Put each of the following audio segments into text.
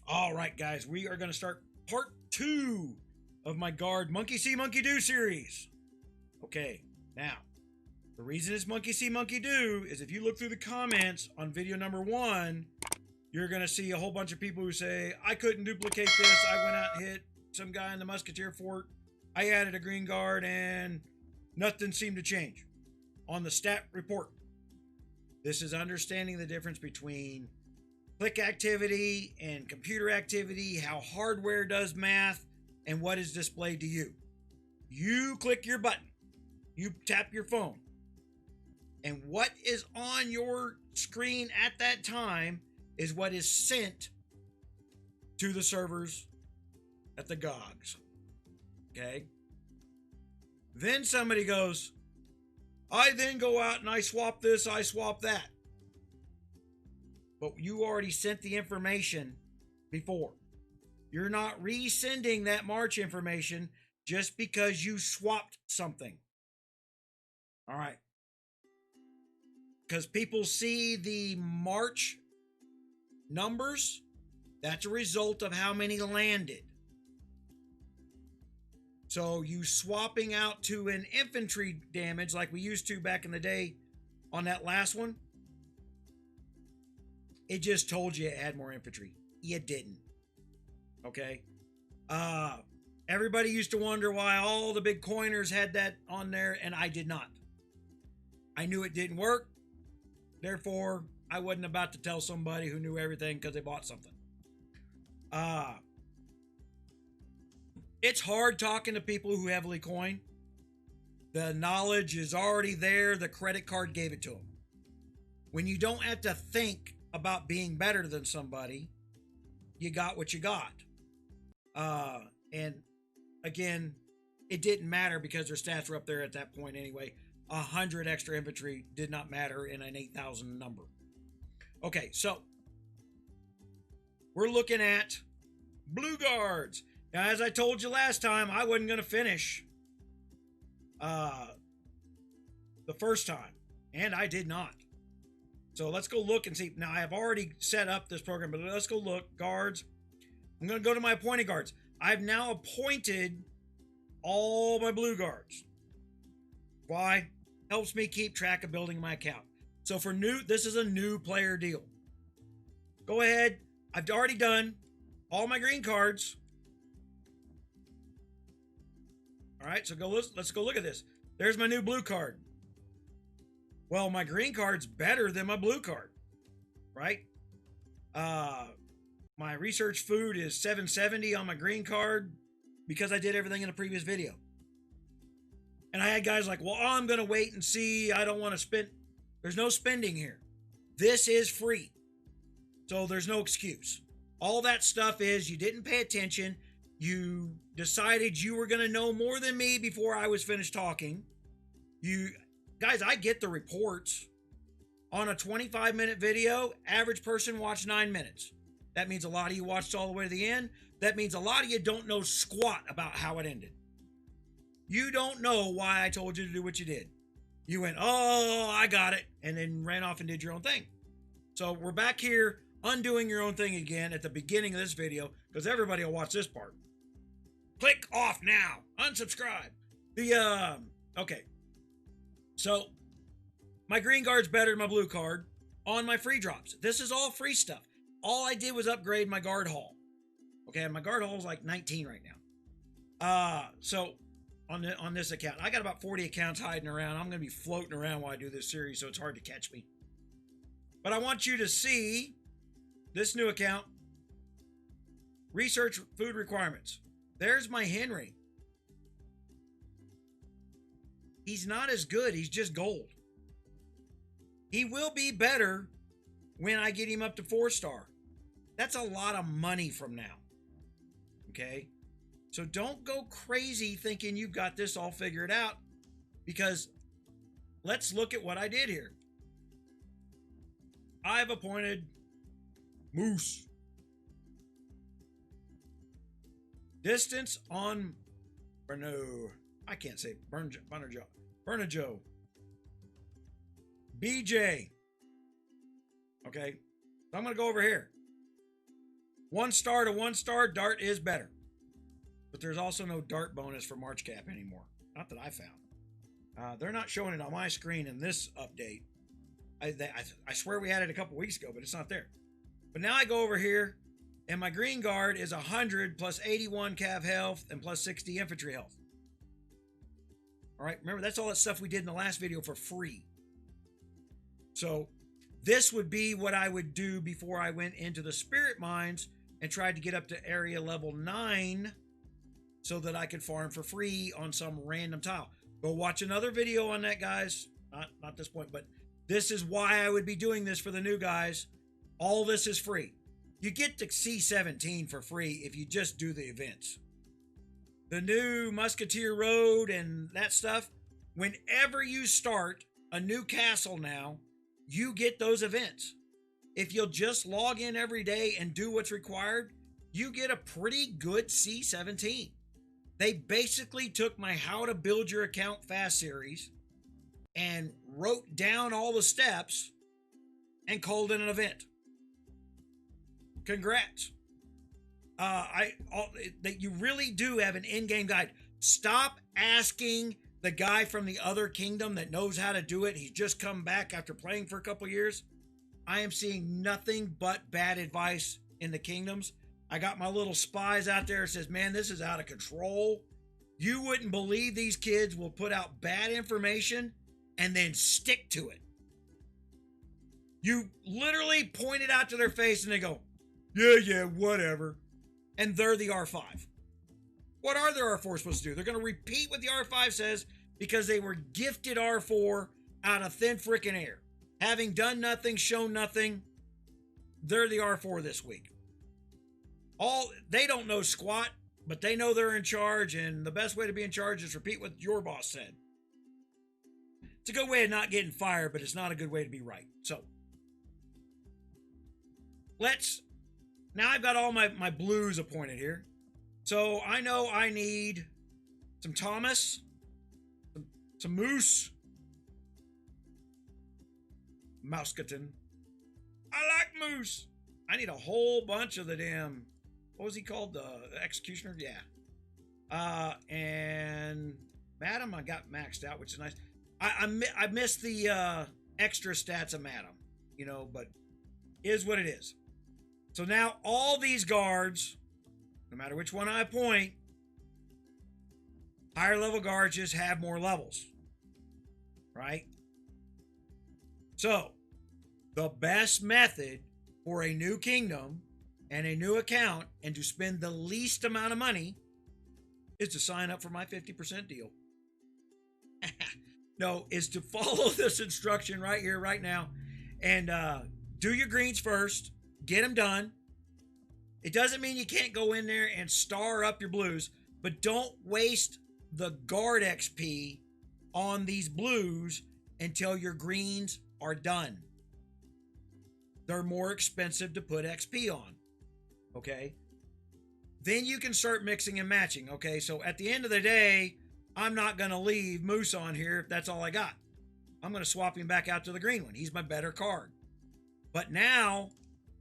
All right, guys, we are going to start part 2 of my guard 𝗥𝗂𝘂𝗿𝗀𝗀𝗡 series. Okay, now, the reason it's 𝗥𝗂𝘂𝗂𝗡𝗀 is if you look through the comments on video number 1, you're going to see a whole bunch of people who say, I couldn't duplicate this. I went out and hit some guy in the Musketeer Fort. I added a green guard and nothing seemed to change on the stat report. This is understanding the difference between click activity and computer activity, how hardware does math, and what is displayed to you. You click your button, you tap your phone, and what is on your screen at that time is what is sent to the servers at the GOGs. Okay? Then somebody goes, I then go out and I swap this, I swap that. But you already sent the information before. You're not resending that March information just because you swapped something. All right. Because people see the March numbers, that's a result of how many landed. So you swapping out to an infantry damage like we used to back in the day on that last one, it just told you it had more infantry. You didn't. Okay? Everybody used to wonder why all the big coiners had that on there, and I did not. I knew it didn't work. Therefore, I wasn't about to tell somebody who knew everything because they bought something. It's hard talking to people who heavily coin. The knowledge is already there. The credit card gave it to them. When you don't have to think about being better than somebody, you got what you got. And again, it didn't matter because their stats were up there at that point anyway. 100 extra infantry did not matter in an 8,000 number. Okay, so we're looking at blue guards. Now, as I told you last time, I wasn't going to finish the first time, and I did not. So let's go look and see. Now, I have already set up this program, but let's go look. Guards. I'm going to go to my appointed guards. I've now appointed all my blue guards. Why? Helps me keep track of building my account. So for new, this is a new player deal. Go ahead. I've already done all my green cards. All right, so let's go look at this. There's my new blue card. Well, my green card's better than my blue card, right? My research food is 770 on my green card because I did everything in the previous video. And I had guys like, well, I'm going to wait and see. I don't want to spend. There's no spending here. This is free. So there's no excuse. All that stuff is you didn't pay attention. You decided you were going to know more than me before I was finished talking. You guys, I get the reports. On a 25-minute video, average person watched 9 minutes. That means a lot of you watched all the way to the end. That means a lot of you don't know squat about how it ended. You don't know why I told you to do what you did. You went, oh, I got it, and then ran off and did your own thing. So we're back here undoing your own thing again at the beginning of this video because everybody will watch this part. Click off now. Unsubscribe. Okay. So my green guard's better than my blue card on my free drops. This is all free stuff. All I did was upgrade my guard hall. Okay, my guard hall is like 19 right now. So on this account, I got about 40 accounts hiding around. I'm going to be floating around while I do this series, so it's hard to catch me. But I want you to see this new account. Research food requirements. There's my Henry. He's not as good. He's just gold. He will be better when I get him up to 4-star. That's a lot of money from now. Okay? So don't go crazy thinking you've got this all figured out, because let's look at what I did here. I've appointed Moose. Distance on I can't say Bernajo. BJ. Okay. So I'm going to go over here. 1 star to 1 star, Dart is better. But there's also no Dart bonus for March Cap anymore. Not that I found. They're not showing it on my screen in this update. I swear we had it a couple weeks ago, but it's not there. But now I go over here, and my green guard is 100 plus 81 cav health and plus 60 infantry health. All right, remember, that's all that stuff we did in the last video for free. So this would be what I would do before I went into the spirit mines and tried to get up to area level 9 so that I could farm for free on some random tile. Go watch another video on that, guys. Not this point, but this is why I would be doing this for the new guys. All this is free. You get to C17 for free if you just do the events. The new Musketeer Road and that stuff, whenever you start a new castle now, you get those events. If you'll just log in every day and do what's required, you get a pretty good C17. They basically took my How to Build Your Account Fast series and wrote down all the steps and called it an event. Congrats. That you really do have an in-game guide. Stop asking the guy from the other kingdom that knows how to do it. He's just come back after playing for a couple years. I am seeing nothing but bad advice in the kingdoms. I got my little spies out there that says, man, this is out of control. You wouldn't believe these kids will put out bad information and then stick to it. You literally point it out to their face and they go, yeah, whatever. And they're the R5. What are their R4 supposed to do? They're going to repeat what the R5 says because they were gifted R4 out of thin frickin' air. Having done nothing, shown nothing, they're the R4 this week. They don't know squat, but they know they're in charge, and the best way to be in charge is repeat what your boss said. It's a good way of not getting fired, but it's not a good way to be right. So, now I've got all my blues appointed here. So I know I need some Thomas, some Moose, Mouseketon. I like Moose. I need a whole bunch of the damn, what was he called? The Executioner? Yeah. And Madam, I got maxed out, which is nice. I missed the extra stats of Madam, but is what it is. So now all these guards, no matter which one I appoint, higher level guards just have more levels, right? So the best method for a new kingdom and a new account and to spend the least amount of money is to sign up for my 50% deal. No, is to follow this instruction right here, right now, and do your greens first. Get them done. It doesn't mean you can't go in there and star up your blues, but don't waste the guard XP on these blues until your greens are done. They're more expensive to put XP on. Okay? Then you can start mixing and matching. Okay? So at the end of the day, I'm not going to leave Moose on here if that's all I got. I'm going to swap him back out to the green one. He's my better card. But now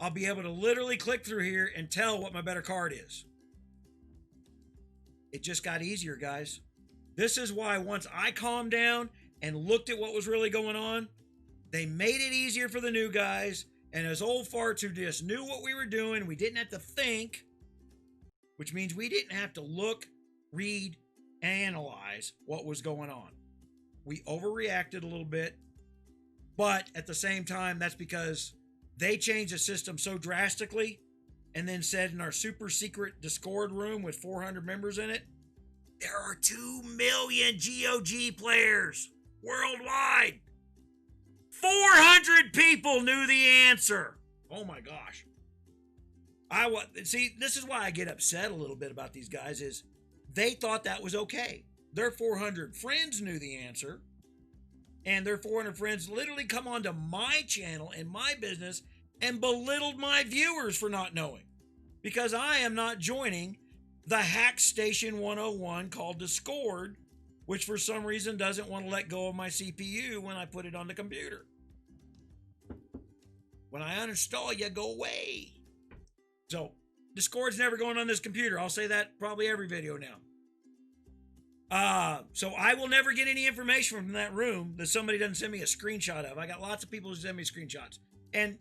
I'll be able to literally click through here and tell what my better card is. It just got easier, guys. This is why once I calmed down and looked at what was really going on, they made it easier for the new guys. And as old farts who just knew what we were doing, we didn't have to think, which means we didn't have to look, read, analyze what was going on. We overreacted a little bit, but at the same time, that's because they changed the system so drastically and then said in our super secret Discord room with 400 members in it, there are 2 million GOG players worldwide. 400 people knew the answer. Oh my gosh. See, this is why I get upset a little bit about these guys is they thought that was okay. Their 400 friends knew the answer. And their 400 friends literally come onto my channel and my business and belittled my viewers for not knowing. Because I am not joining the hack station 101 called Discord, which for some reason doesn't want to let go of my CPU when I put it on the computer. When I uninstall you, go away. So Discord's never going on this computer. I'll say that probably every video now. So I will never get any information from that room that somebody doesn't send me a screenshot of. I got lots of people who send me screenshots. And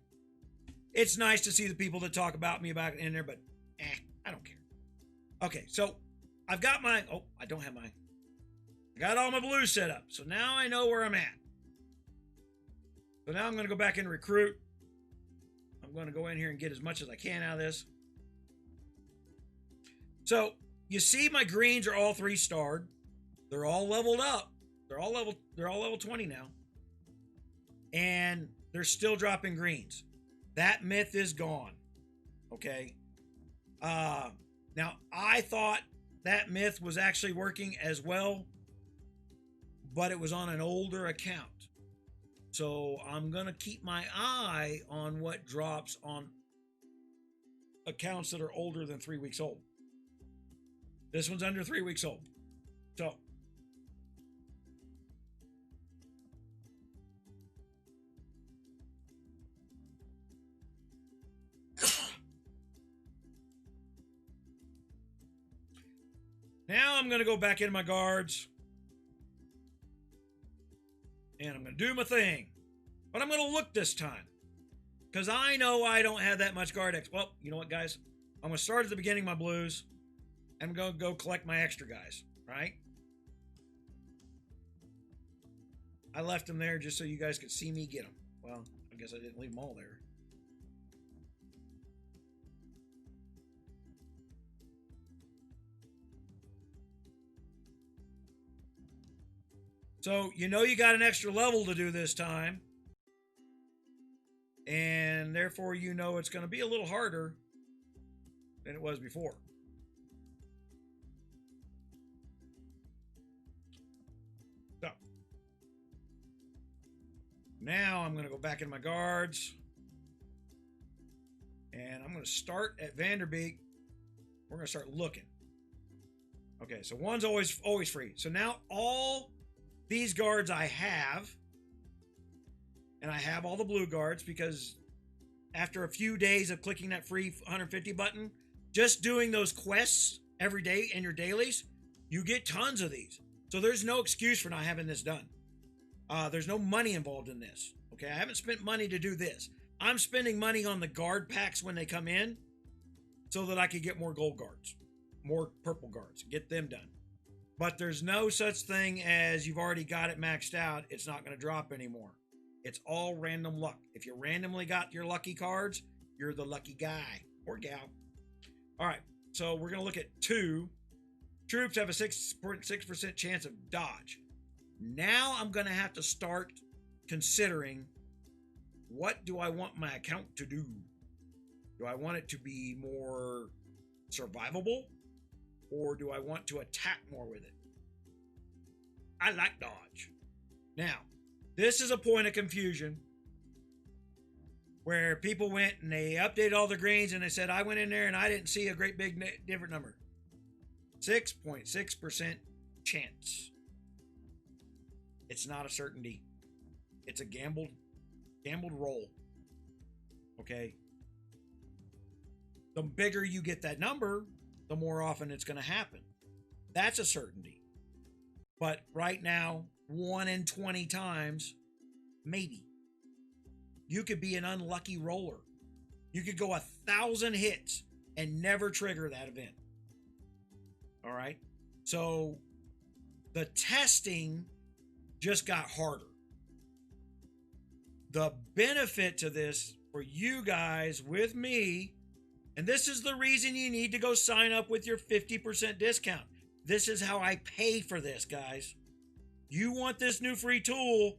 it's nice to see the people that talk about me about it in there, but I don't care. Okay, so I've got my, I don't have my, I got all my blues set up. So now I know where I'm at. So now I'm going to go back and recruit. I'm going to go in here and get as much as I can out of this. So you see my greens are all 3-starred. They're all leveled up. They're all level 20 now. And they're still dropping greens. That myth is gone. Okay. Now I thought that myth was actually working as well, but it was on an older account. So I'm going to keep my eye on what drops on accounts that are older than 3 weeks old. This one's under 3 weeks old. So now I'm going to go back into my guards. And I'm going to do my thing. But I'm going to look this time. Because I know I don't have that much guard X. Well, you know what, guys? I'm going to start at the beginning of my blues. I'm going to go collect my extra guys. Right? I left them there just so you guys could see me get them. Well, I guess I didn't leave them all there. So, you know you got an extra level to do this time. And therefore, you know it's going to be a little harder than it was before. So, now I'm going to go back in my guards. And I'm going to start at 𝗪𝗪𝗡. We're going to start looking. Okay, so one's always free. So now all these guards I have, and I have all the blue guards because after a few days of clicking that free 150 button, just doing those quests every day in your dailies, you get tons of these. So there's no excuse for not having this done. There's no money involved in this. Okay, I haven't spent money to do this. I'm spending money on the guard packs when they come in so that I could get more gold guards, more purple guards, get them done. But there's no such thing as you've already got it maxed out, it's not going to drop anymore. It's all random luck. If you randomly got your lucky cards, you're the lucky guy or gal. All right, so we're going to look at 2. Troops have a 6.6% chance of dodge. Now I'm going to have to start considering, what do I want my account to do? Do I want it to be more survivable? Or do I want to attack more with it? I like dodge. Now, this is a point of confusion where people went and they updated all the greens and they said, I went in there and I didn't see a great big different number. 6.6% chance. It's not a certainty. It's a gambled roll. Okay? The bigger you get that number, the more often it's going to happen. That's a certainty. But right now, 1 in 20 times, maybe. You could be an unlucky roller. You could go 1,000 hits and never trigger that event. All right? So the testing just got harder. The benefit to this for you guys with me, and this is the reason you need to go sign up with your 50% discount. This is how I pay for this, guys. You want this new free tool,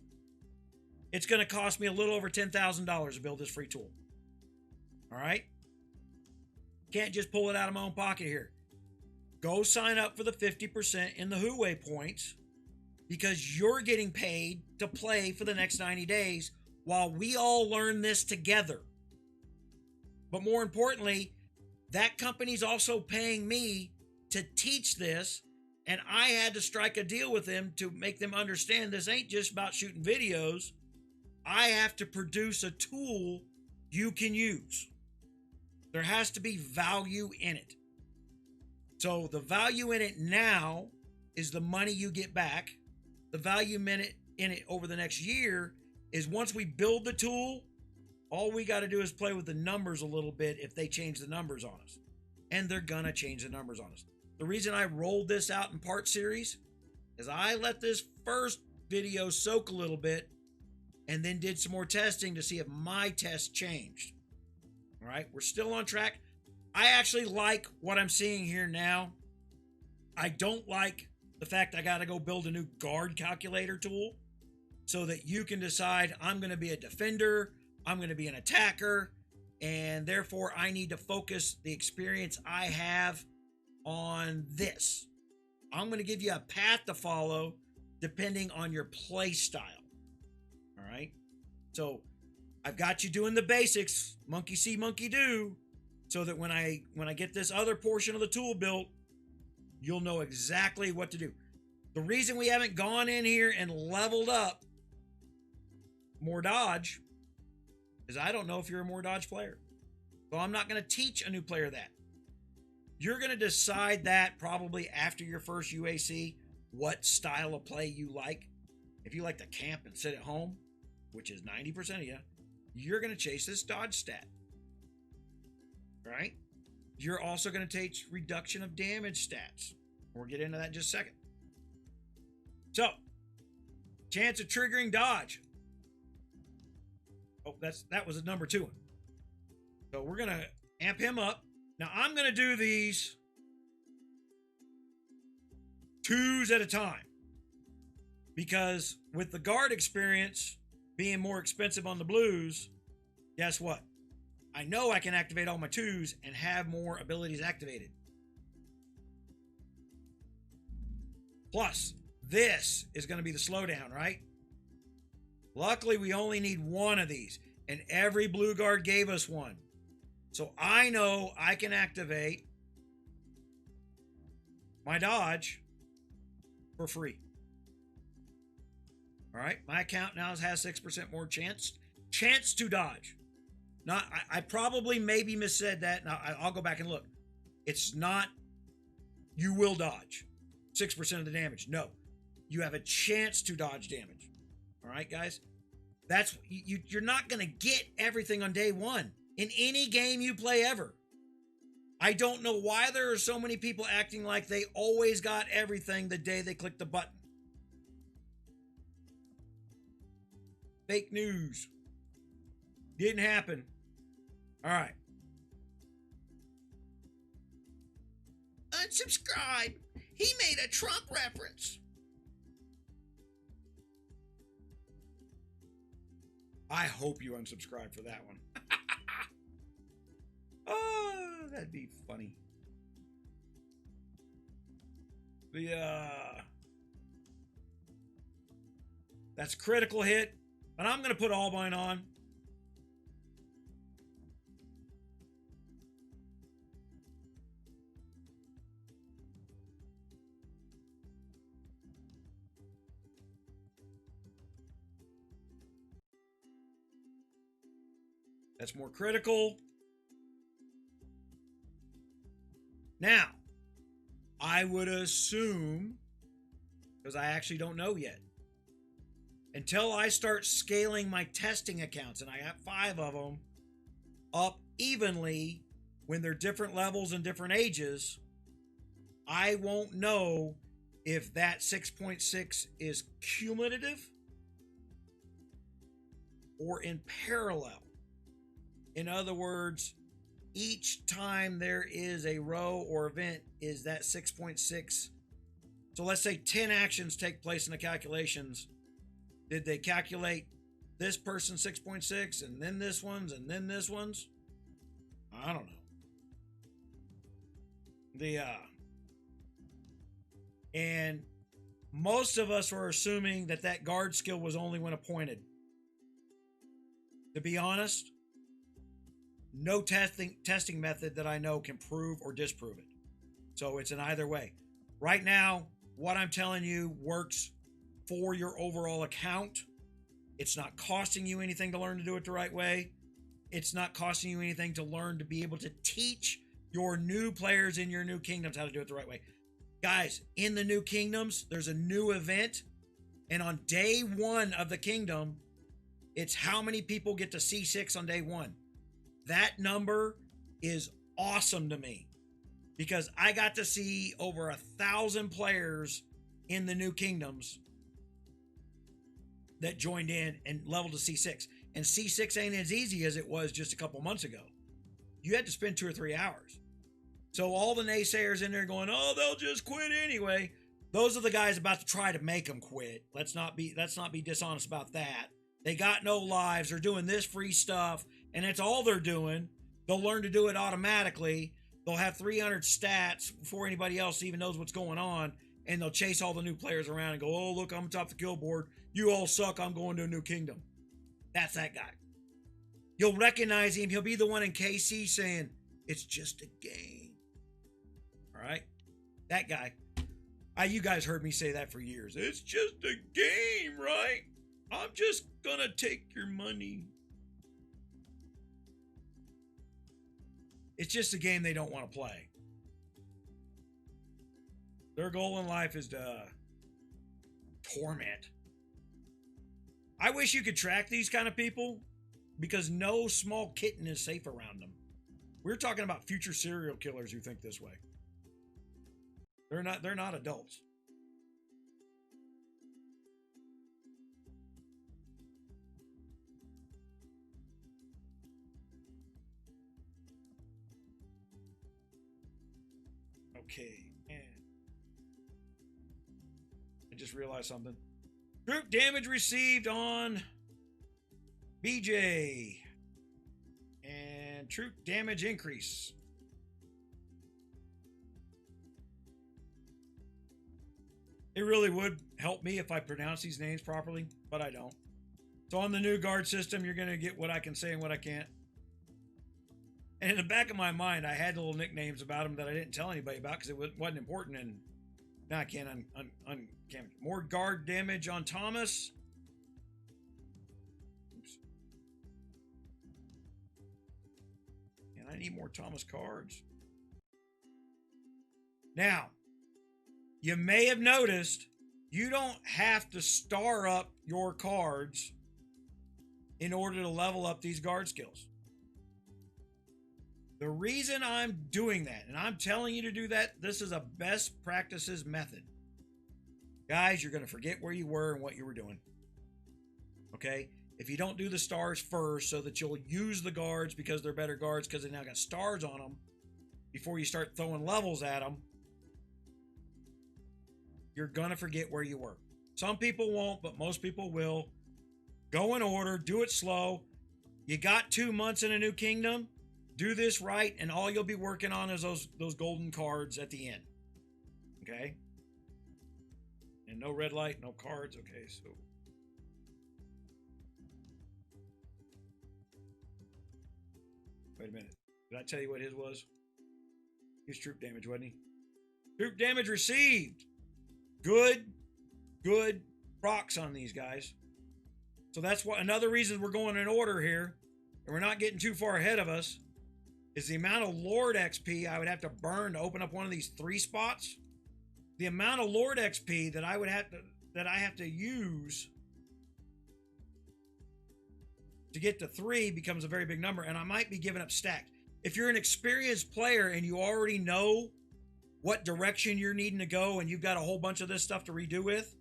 it's going to cost me a little over $10,000 to build this free tool. All right? Can't just pull it out of my own pocket here. Go sign up for the 50% in the 𝗪𝗪 points because you're getting paid to play for the next 90 days while we all learn this together. But more importantly, that company's also paying me to teach this, and I had to strike a deal with them to make them understand this ain't just about shooting videos. I have to produce a tool you can use. There has to be value in it. So the value in it now is the money you get back. The value in it over the next year is once we build the tool, all we got to do is play with the numbers a little bit if they change the numbers on us. And they're going to change the numbers on us. The reason I rolled this out in part series is I let this first video soak a little bit and then did some more testing to see if my test changed. All right, we're still on track. I actually like what I'm seeing here now. I don't like the fact I got to go build a new guard calculator tool so that you can decide I'm going to be a defender, I'm going to be an attacker, and therefore I need to focus the experience I have on this. I'm going to give you a path to follow depending on your play style. All right. So I've got you doing the basics, monkey see, monkey do, so that when I get this other portion of the tool built, you'll know exactly what to do. The reason we haven't gone in here and leveled up more dodge is I don't know if you're a more dodge player. So I'm not going to teach a new player that. You're going to decide that probably after your first UAC, what style of play you like. If you like to camp and sit at home, which is 90% of you, you're going to chase this dodge stat. Right? You're also going to take reduction of damage stats. We'll get into that in just a second. So, chance of triggering dodge. Oh, that was a number 2 one. So we're going to amp him up. Now I'm going to do these 2s at a time because with the guard experience being more expensive on the blues, guess what? I know I can activate all my 2s and have more abilities activated. Plus, this is going to be the slowdown, right? Luckily, we only need 1 of these, and every blue guard gave us 1. So I know I can activate my dodge for free. All right, my account now has 6% more chance to dodge. Not, I probably maybe missaid that. Now I'll go back and look. It's not you will dodge 6% of the damage. No, you have a chance to dodge damage. All right, guys, that's you're not going to get everything on day 1 in any game you play ever. I don't know why there are so many people acting like they always got everything the day they click the button. Fake news. Didn't happen. All right. Unsubscribe. He made a Trump reference. I hope you unsubscribe for that one. Oh, that'd be funny. That's critical hit. And I'm going to put 値on. That's more critical. Now, I would assume, because I actually don't know yet, until I start scaling my testing accounts, and I got 5 of them, up evenly when they're different levels and different ages, I won't know if that 6.6 is cumulative or in parallel. In other words, each time there is a row or event is that 6.6. So let's say 10 actions take place in the calculations. Did they calculate this person 6.6 and then this one's and then this one's? I don't know. And most of us are assuming that that guard skill was only when appointed. To be honest, no testing method that I know can prove or disprove it. So it's an either way. Right now, what I'm telling you works for your overall account. It's not costing you anything to learn to do it the right way. it's not costing you anything to learn to be able to teach your new players in your new kingdoms how to do it the right way. Guys, in the new kingdoms, there's a new event. And on day 1 of the kingdom, it's how many people get to C6 on day 1. That number is awesome to me because I got to see over 1,000 players in the new kingdoms that joined in and leveled to C6. And C6 ain't as easy as it was just a couple months ago. You had to spend 2 or 3 hours. So all the naysayers in there going, oh, they'll just quit anyway. Those are the guys about to try to make them quit. Let's not be dishonest about that. They got no lives. They're doing this free stuff, and it's all they're doing. They'll learn to do it automatically. They'll have 300 stats before anybody else even knows what's going on, and they'll chase all the new players around and go, oh, look, I'm top of the kill board. You all suck. I'm going to a new kingdom. That's that guy. You'll recognize him. He'll be the one in KC saying, it's just a game. All right? That guy. You guys heard me say that for years. It's just a game, right? I'm just going to take your money. It's just a game they don't want to play. Their goal in life is to torment. I wish you could track these kind of people because no small kitten is safe around them. We're talking about future serial killers who think this way. They're not adults. Okay, and I just realized something. Group damage received on BJ and troop damage increase. It really would help me if I pronounce these names properly, but I don't. So on the new guard system, you're going to get what I can say and what I can't. And in the back of my mind, I had little nicknames about them that I didn't tell anybody about because it wasn't important. And now I can't can't. More guard damage on Thomas. Oops. And I need more Thomas cards. Now, you may have noticed you don't have to star up your cards in order to level up these guard skills. The reason I'm doing that, and I'm telling you to do that, this is a best practices method. Guys, you're going to forget where you were and what you were doing. Okay? If you don't do the stars first so that you'll use the guards because they're better guards because they now got stars on them before you start throwing levels at them, you're going to forget where you were. Some people won't, but most people will. Go in order. Do it slow. You got 2 months in a new kingdom. Do this right, and all you'll be working on is those golden cards at the end. Okay? And no red light, no cards. Okay, so. Wait a minute. Did I tell you what his was? His troop damage, wasn't he? Troop damage received. Good procs on these guys. So that's what another reason we're going in order here, and we're not getting too far ahead of us, is the amount of Lord XP I would have to burn to open up one of these 3 spots. The amount of Lord XP that I have to use to get to 3 becomes a very big number, and I might be giving up stacked. If you're an experienced player and you already know what direction you're needing to go and you've got a whole bunch of this stuff to redo with,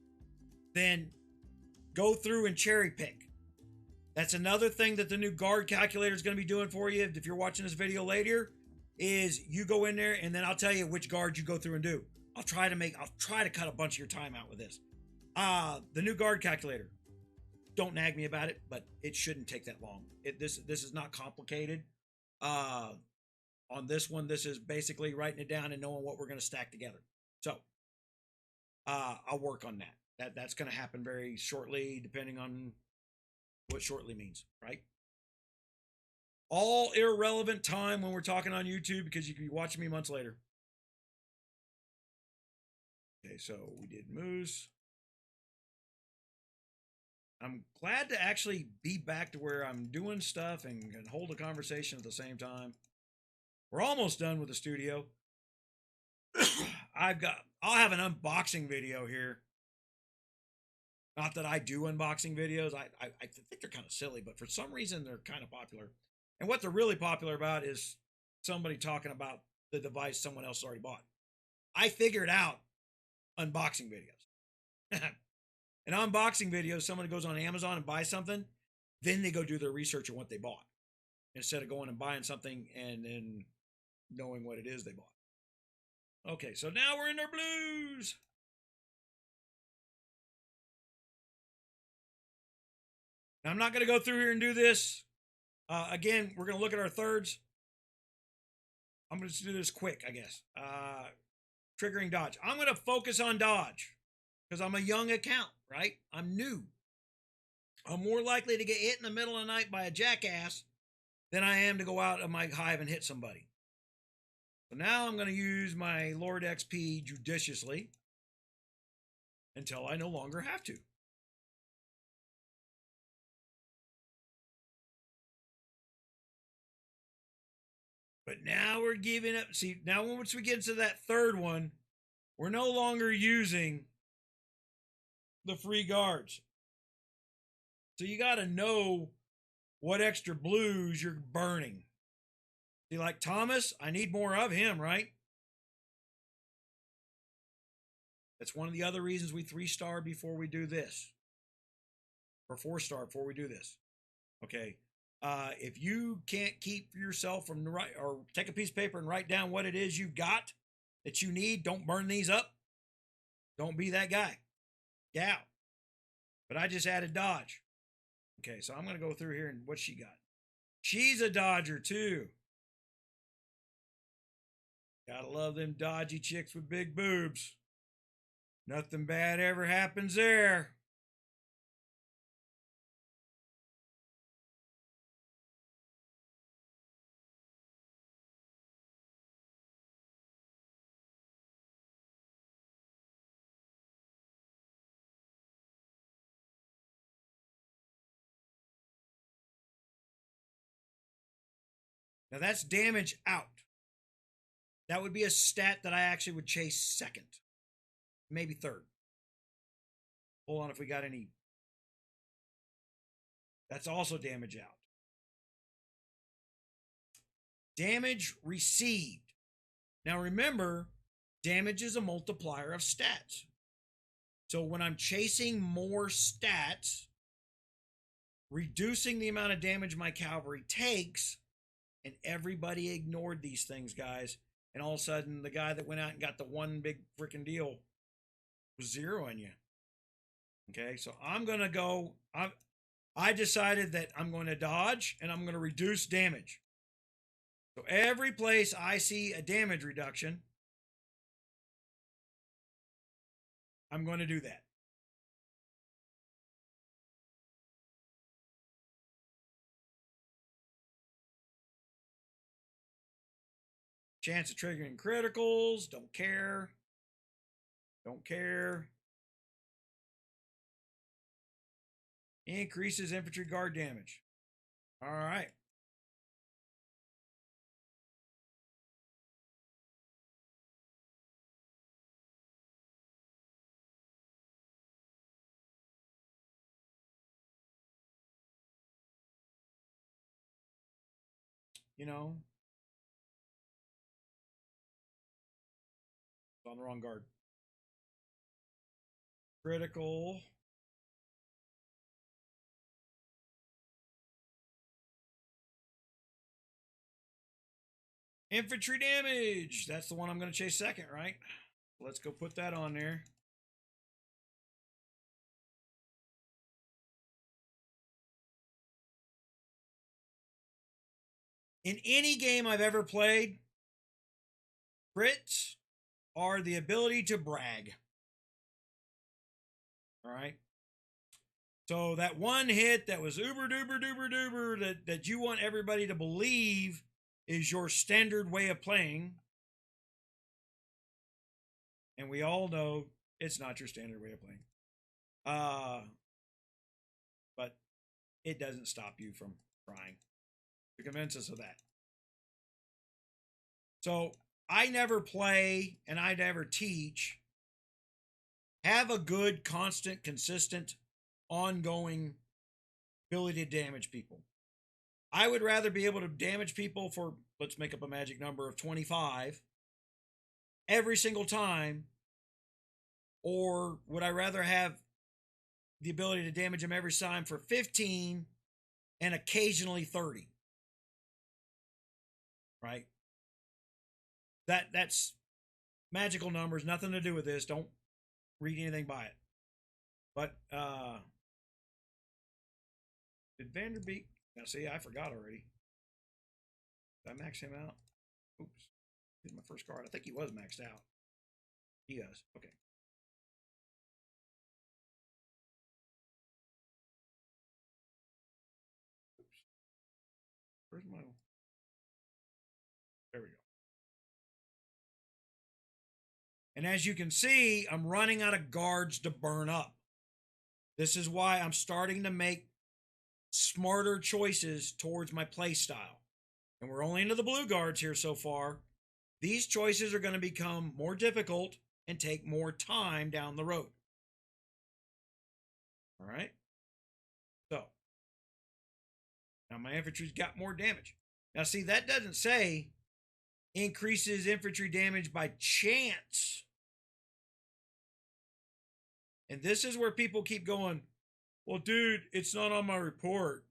then go through and cherry pick. That's another thing that the new guard calculator is going to be doing for you. If you're watching this video later, is you go in there and then I'll tell you which guards you go through and do. I'll try to cut a bunch of your time out with this. The new guard calculator. Don't nag me about it, but it shouldn't take that long. This is not complicated. On this one, this is basically writing it down and knowing what we're going to stack together. So I'll work on that. That's going to happen very shortly, depending on what shortly means, right? All irrelevant time when we're talking on YouTube because you can be watching me months later. Okay, so we did Moose. I'm glad to actually be back to where I'm doing stuff and can hold a conversation at the same time. We're almost done with the studio. I'll have an unboxing video here. Not that I do unboxing videos. I think they're kind of silly, but for some reason they're kind of popular. And what they're really popular about is somebody talking about the device someone else already bought. I figured out unboxing videos. An unboxing video, somebody goes on Amazon and buys something, then they go do their research on what they bought instead of going and buying something and then knowing what it is they bought. Okay, so now we're in our blues. Now, I'm not going to go through here and do this. Again, we're going to look at our thirds. I'm going to do this quick, I guess. Triggering dodge. I'm going to focus on dodge because I'm a young account, right? I'm new. I'm more likely to get hit in the middle of the night by a jackass than I am to go out of my hive and hit somebody. So now I'm going to use my Lord XP judiciously until I no longer have to. But now we're giving up. See, now once we get into that third one, we're no longer using the free guards. So you got to know what extra blues you're burning. See, like Thomas, I need more of him, right? That's one of the other reasons we 3-star before we do this. Or 4-star before we do this. Okay. If you can't keep yourself from write, or take a piece of paper and write down what it is you've got that you need, don't burn these up. Don't be that guy. Yeah. But I just added dodge. Okay, so I'm going to go through here and what she got. She's a dodger too. Gotta love them dodgy chicks with big boobs. Nothing bad ever happens there. Now that's damage out. That would be a stat that I actually would chase second. Maybe third. Hold on if we got any. That's also damage out. Damage received. Now remember, damage is a multiplier of stats. So when I'm chasing more stats, reducing the amount of damage my cavalry takes, and everybody ignored these things, guys. And all of a sudden, the guy that went out and got the one big freaking deal was zeroing you. Okay, so I'm going to go. I decided that I'm going to dodge and I'm going to reduce damage. So every place I see a damage reduction, I'm going to do that. Chance of triggering criticals, don't care. Don't care. Increases infantry guard damage. All right. You know, it's on the wrong guard. Critical. Infantry damage. That's the one I'm going to chase second, right? Let's go put that on there. In any game I've ever played, crits are the ability to brag. All right. So that one hit that was uber duper duper duper that you want everybody to believe is your standard way of playing. And we all know it's not your standard way of playing. but it doesn't stop you from trying to convince us of that. So I never play and I never teach. Have a good, constant, consistent, ongoing ability to damage people. I would rather be able to damage people for, let's make up a magic number of 25 every single time, or would I rather have the ability to damage them every time for 15 and occasionally 30? Right? That's magical numbers, nothing to do with this. Don't read anything by it. But did Vanderbeek? Now see, I forgot already. Did I max him out? Oops. Here's my first card. I think he was maxed out. He is. Okay. Oops. Where's my... There we go. And as you can see, I'm running out of guards to burn up. This is why I'm starting to make smarter choices towards my play style. And we're only into the blue guards here so far. These choices are going to become more difficult and take more time down the road. All right. So now my infantry's got more damage. Now see, that doesn't say increases infantry damage by chance. And this is where people keep going, well, dude, it's not on my report.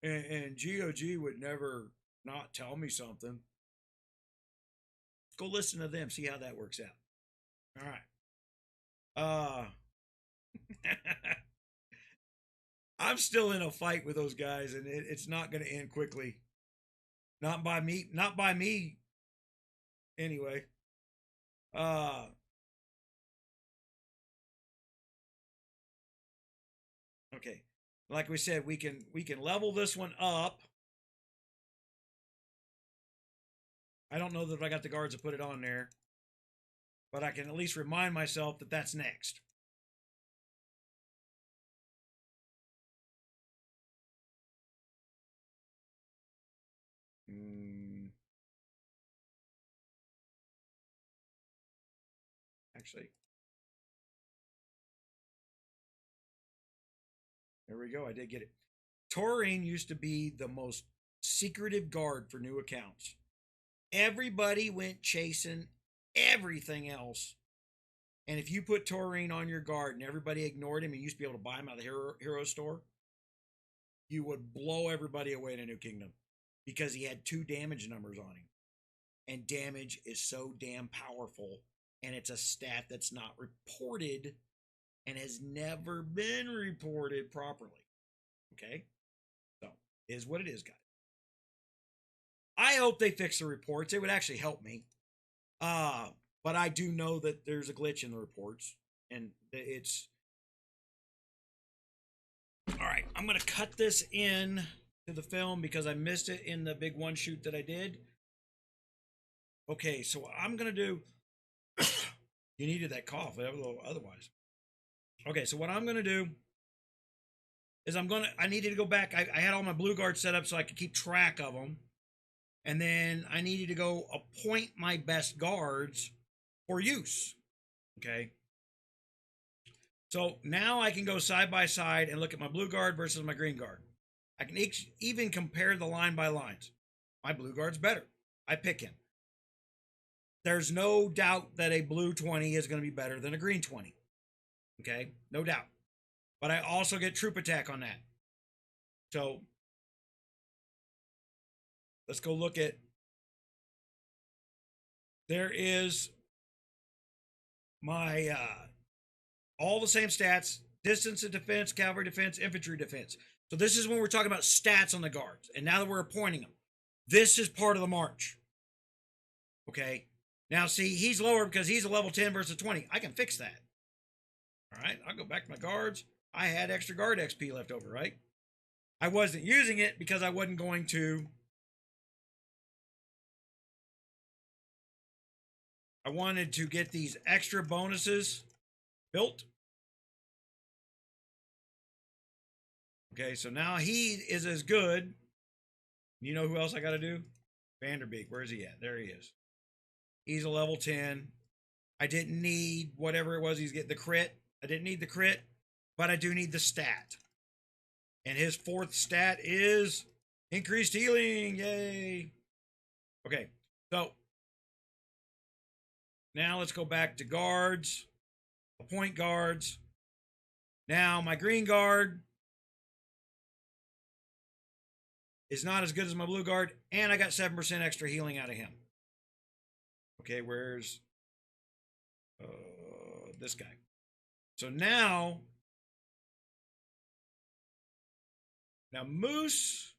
And GOG would never not tell me something. Go listen to them, see how that works out. All right. I'm still in a fight with those guys, and it's not going to end quickly. Not by me. Anyway. Okay. Like we said, we can level this one up. I don't know that if I got the guards to put it on there, but I can at least remind myself that that's next. Actually, there we go. I did get it. Taurine used to be the most secretive guard for new accounts. Everybody went chasing everything else. And if you put Taurine on your guard and everybody ignored him and you used to be able to buy him out of the hero store, you would blow everybody away in a New Kingdom because he had 2 damage numbers on him. And damage is so damn powerful, and it's a stat that's not reported and has never been reported properly. Okay? So, is what it is, guys. I hope they fix the reports. It would actually help me. But I do know that there's a glitch in the reports, and it's... All right, I'm going to cut this in to the film because I missed it in the big one shoot that I did. Okay, so what I'm going to do... You needed that cough, otherwise. Okay, so what I'm going to do is I needed to go back. I had all my blue guards set up so I could keep track of them. And then I needed to go appoint my best guards for use. Okay. So now I can go side by side and look at my blue guard versus my green guard. I can even compare the line by lines. My blue guard's better. I pick him. There's no doubt that a blue 20 is going to be better than a green 20. Okay. No doubt. But I also get troop attack on that. So let's go look at, there is my, all the same stats, distance of defense, cavalry defense, infantry defense. So this is when we're talking about stats on the guards. And now that we're appointing them, this is part of the march. Okay. Now see, he's lower because he's a level 10 versus 20. I can fix that. All right. I'll go back to my guards. I had extra guard XP left over, right? I wasn't using it because I wasn't going to. I wanted to get these extra bonuses built. Okay, so now he is as good. You know who else I got to do? 𝗪𝗏𝗡. Where's he at? There he is. He's a level 10. I didn't need whatever it was he's getting, the crit. I didn't need the crit, but I do need the stat. And his 4th stat is increased healing. Yay. Okay, so now let's go back to guards. Appoint guards. Now my green guard is not as good as my blue guard, and I got 7% extra healing out of him. Okay, where's this guy? So now Moose,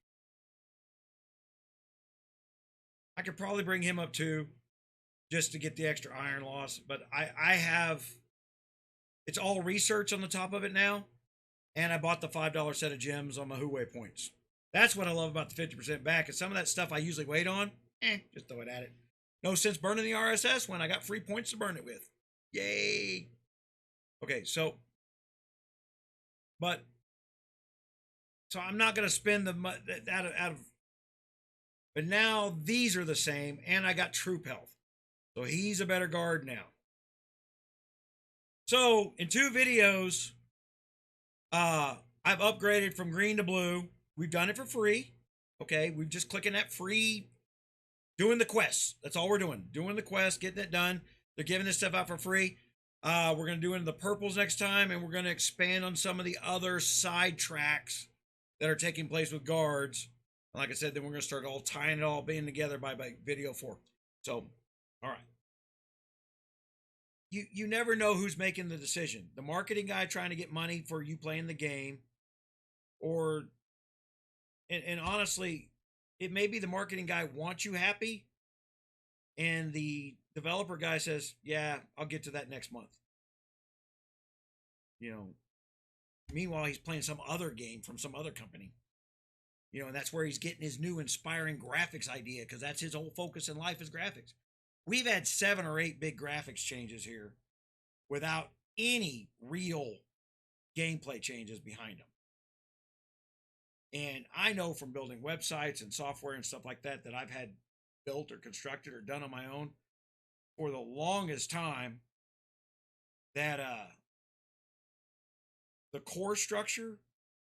I could probably bring him up too, just to get the extra iron loss. But I have, it's all research on the top of it now, and I bought the $5 set of gems on my 𝗂𝘂 points. That's what I love about the 50% back. And some of that stuff I usually wait on, just throw it at it. No sense burning the RSS when I got free points to burn it with. Yay. Okay, so I'm not going to spend the out of, but now these are the same, and I got troop health. So he's a better guard now. So in 2 videos, I've upgraded from green to blue. We've done it for free. Okay, we're just clicking that free, doing the quests. That's all we're doing. Doing the quest, getting it done. They're giving this stuff out for free. We're going to do into the purples next time, and we're going to expand on some of the other side tracks that are taking place with guards. And like I said, then we're going to start all tying it all being together by video 4. So, all right. You never know who's making the decision. The marketing guy trying to get money for you playing the game, or, and honestly, it may be the marketing guy wants you happy, and the developer guy says, yeah, I'll get to that next month. You know, meanwhile, he's playing some other game from some other company. You know, and that's where he's getting his new inspiring graphics idea, because that's his whole focus in life is graphics. We've had 7 or 8 big graphics changes here without any real gameplay changes behind them. And I know from building websites and software and stuff like that, that I've had built or constructed or done on my own for the longest time, that the core structure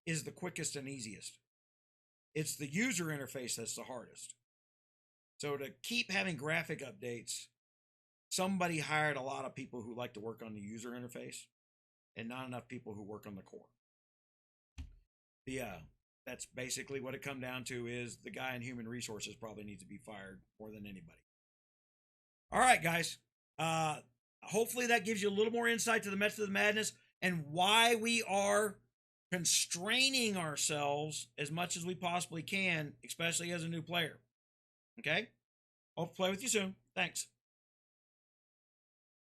is the quickest and easiest. It's the user interface that's the hardest. So to keep having graphic updates, somebody hired a lot of people who like to work on the user interface and not enough people who work on the core. That's basically what it come down to, is the guy in human resources probably needs to be fired more than anybody. All right, guys. Hopefully that gives you a little more insight to the Method of the Madness and why we are constraining ourselves as much as we possibly can, especially as a new player. Okay? Hope to play with you soon. Thanks.